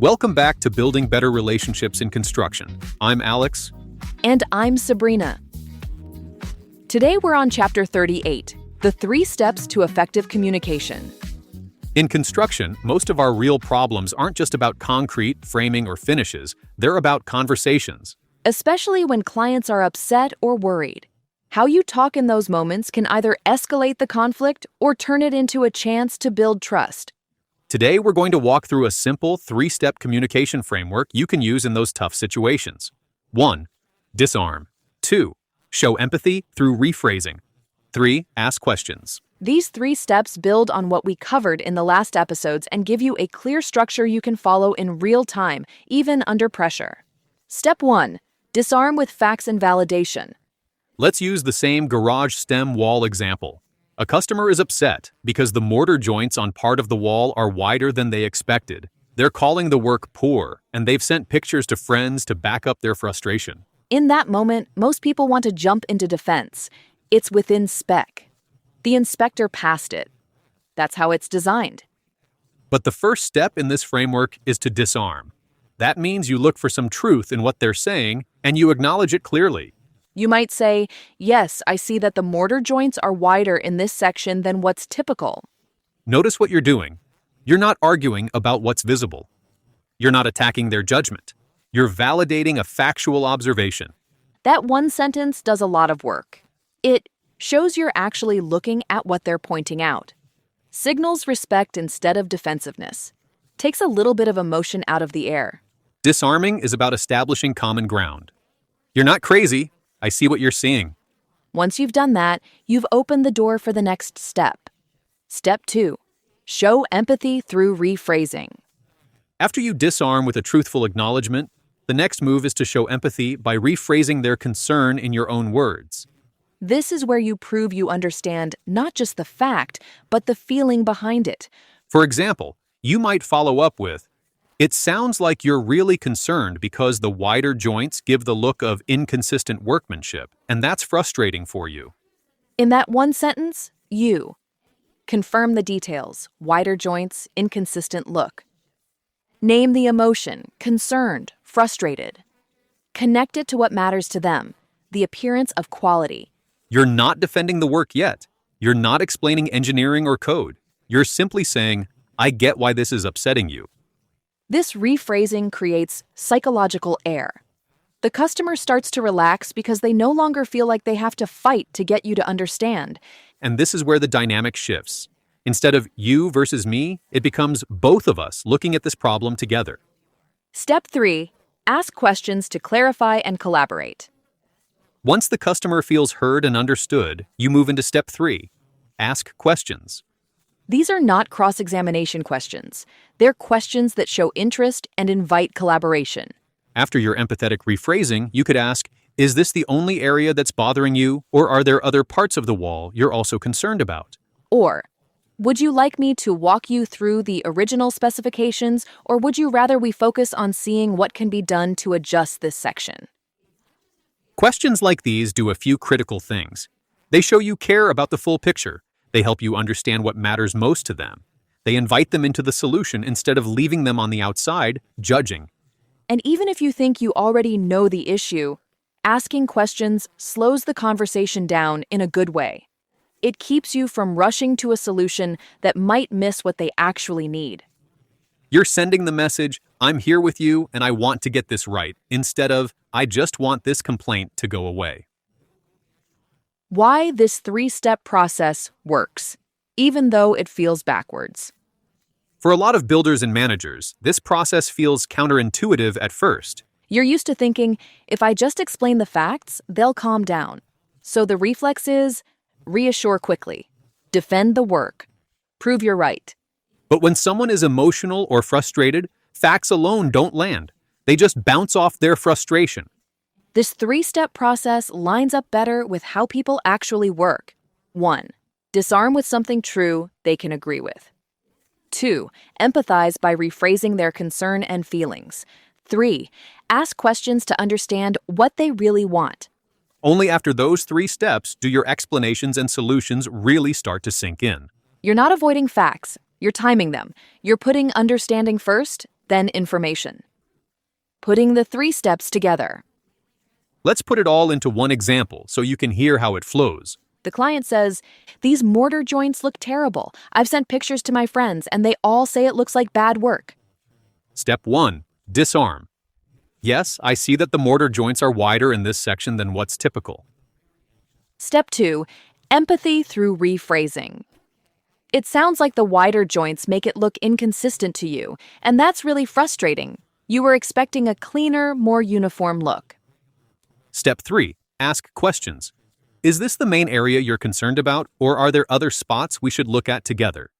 Welcome back to Building Better Relationships in Construction. I'm Alex. And I'm Sabrina. Today we're on Chapter 38, The 3 Steps to Effective Communication. In construction, most of our real problems aren't just about concrete, framing, or finishes. They're about conversations. Especially when clients are upset or worried. How you talk in those moments can either escalate the conflict or turn it into a chance to build trust. Today, we're going to walk through a simple 3-step communication framework you can use in those tough situations. 1. Disarm. 2. Show empathy through rephrasing. 3. Ask questions. These 3 steps build on what we covered in the last episodes and give you a clear structure you can follow in real time, even under pressure. Step 1. Disarm with facts and validation. Let's use the same garage stem wall example. A customer is upset because the mortar joints on part of the wall are wider than they expected. They're calling the work poor, and they've sent pictures to friends to back up their frustration. In that moment, most people want to jump into defense. It's within spec. The inspector passed it. That's how it's designed. But the first step in this framework is to disarm. That means you look for some truth in what they're saying, and you acknowledge it clearly. You might say, yes, I see that the mortar joints are wider in this section than what's typical. Notice what you're doing. You're not arguing about what's visible. You're not attacking their judgment. You're validating a factual observation. That one sentence does a lot of work. It shows you're actually looking at what they're pointing out. Signals respect instead of defensiveness. Takes a little bit of emotion out of the air. Disarming is about establishing common ground. You're not crazy. I see what you're seeing. Once you've done that, you've opened the door for the next step. Step 2. Show empathy through rephrasing. After you disarm with a truthful acknowledgement, the next move is to show empathy by rephrasing their concern in your own words. This is where you prove you understand not just the fact, but the feeling behind it. For example, you might follow up with, "It sounds like you're really concerned because the wider joints give the look of inconsistent workmanship, and that's frustrating for you." In that one sentence, you confirm the details, wider joints, inconsistent look. Name the emotion, concerned, frustrated. Connect it to what matters to them, the appearance of quality. You're not defending the work yet. You're not explaining engineering or code. You're simply saying, "I get why this is upsetting you." This rephrasing creates psychological air. The customer starts to relax because they no longer feel like they have to fight to get you to understand. And this is where the dynamic shifts. Instead of you versus me, it becomes both of us looking at this problem together. Step 3. Ask questions to clarify and collaborate. Once the customer feels heard and understood, you move into step 3. Ask questions. These are not cross-examination questions. They're questions that show interest and invite collaboration. After your empathetic rephrasing, you could ask, "Is this the only area that's bothering you, or are there other parts of the wall you're also concerned about?" Or, would you like me to walk you through the original specifications, or would you rather we focus on seeing what can be done to adjust this section? Questions like these do a few critical things. They show you care about the full picture. They help you understand what matters most to them. They invite them into the solution instead of leaving them on the outside, judging. And even if you think you already know the issue, asking questions slows the conversation down in a good way. It keeps you from rushing to a solution that might miss what they actually need. You're sending the message, "I'm here with you and I want to get this right," instead of, "I just want this complaint to go away." Why this 3-step process works, even though it feels backwards. For a lot of builders and managers, this process feels counterintuitive at first. You're used to thinking, if I just explain the facts, they'll calm down. So the reflex is, reassure quickly, defend the work, prove you're right. But when someone is emotional or frustrated, facts alone don't land. They just bounce off their frustration. This 3-step process lines up better with how people actually work. 1. Disarm with something true they can agree with. 2. Empathize by rephrasing their concern and feelings. 3. Ask questions to understand what they really want. Only after those 3 steps do your explanations and solutions really start to sink in. You're not avoiding facts. You're timing them. You're putting understanding first, then information. Putting the 3 steps together. Let's put it all into one example so you can hear how it flows. The client says, "These mortar joints look terrible. I've sent pictures to my friends and they all say it looks like bad work." Step 1. Disarm. Yes, I see that the mortar joints are wider in this section than what's typical. Step 2. Empathy through rephrasing. It sounds like the wider joints make it look inconsistent to you, and that's really frustrating. You were expecting a cleaner, more uniform look. Step 3. Ask questions. Is this the main area you're concerned about, or are there other spots we should look at together?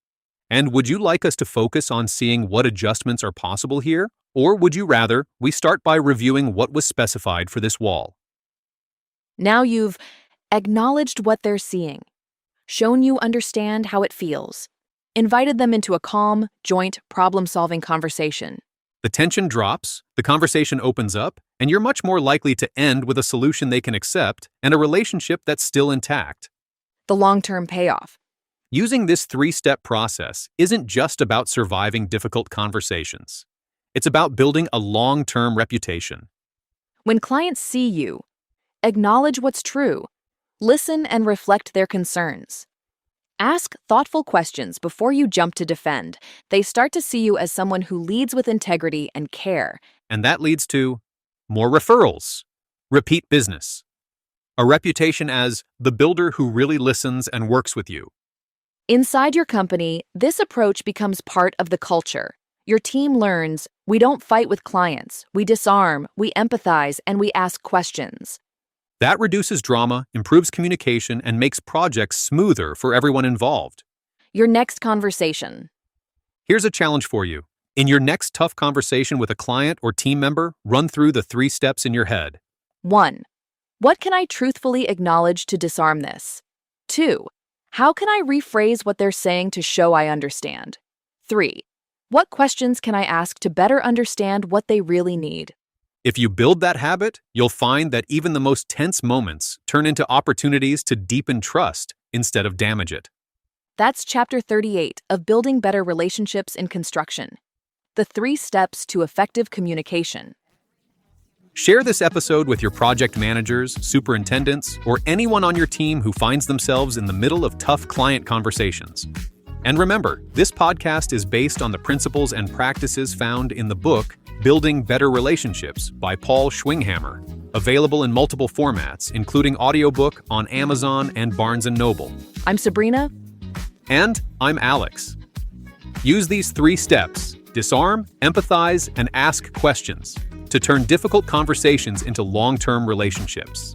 And would you like us to focus on seeing what adjustments are possible here, or would you rather we start by reviewing what was specified for this wall? Now you've acknowledged what they're seeing, shown you understand how it feels, invited them into a calm, joint, problem-solving conversation. The tension drops, the conversation opens up, and you're much more likely to end with a solution they can accept and a relationship that's still intact. The long-term payoff. Using this 3-step process isn't just about surviving difficult conversations. It's about building a long-term reputation. When clients see you, acknowledge what's true, listen and reflect their concerns. Ask thoughtful questions before you jump to defend. They start to see you as someone who leads with integrity and care. And that leads to more referrals, repeat business, a reputation as the builder who really listens and works with you. Inside your company, this approach becomes part of the culture. Your team learns, we don't fight with clients, we disarm, we empathize, and we ask questions. That reduces drama, improves communication, and makes projects smoother for everyone involved. Your next conversation. Here's a challenge for you. In your next tough conversation with a client or team member, run through the 3 steps in your head. 1. What can I truthfully acknowledge to disarm this? 2. How can I rephrase what they're saying to show I understand? 3. What questions can I ask to better understand what they really need? If you build that habit, you'll find that even the most tense moments turn into opportunities to deepen trust instead of damage it. That's Chapter 38 of Building Better Relationships in Construction. The 3 steps to effective communication. Share this episode with your project managers, superintendents, or anyone on your team who finds themselves in the middle of tough client conversations. And remember, this podcast is based on the principles and practices found in the book Building Better Relationships by Paul Schwinghammer, available in multiple formats, including audiobook on Amazon and Barnes & Noble. I'm Sabrina. And I'm Alex. Use these 3 steps, disarm, empathize, and ask questions, to turn difficult conversations into long-term relationships.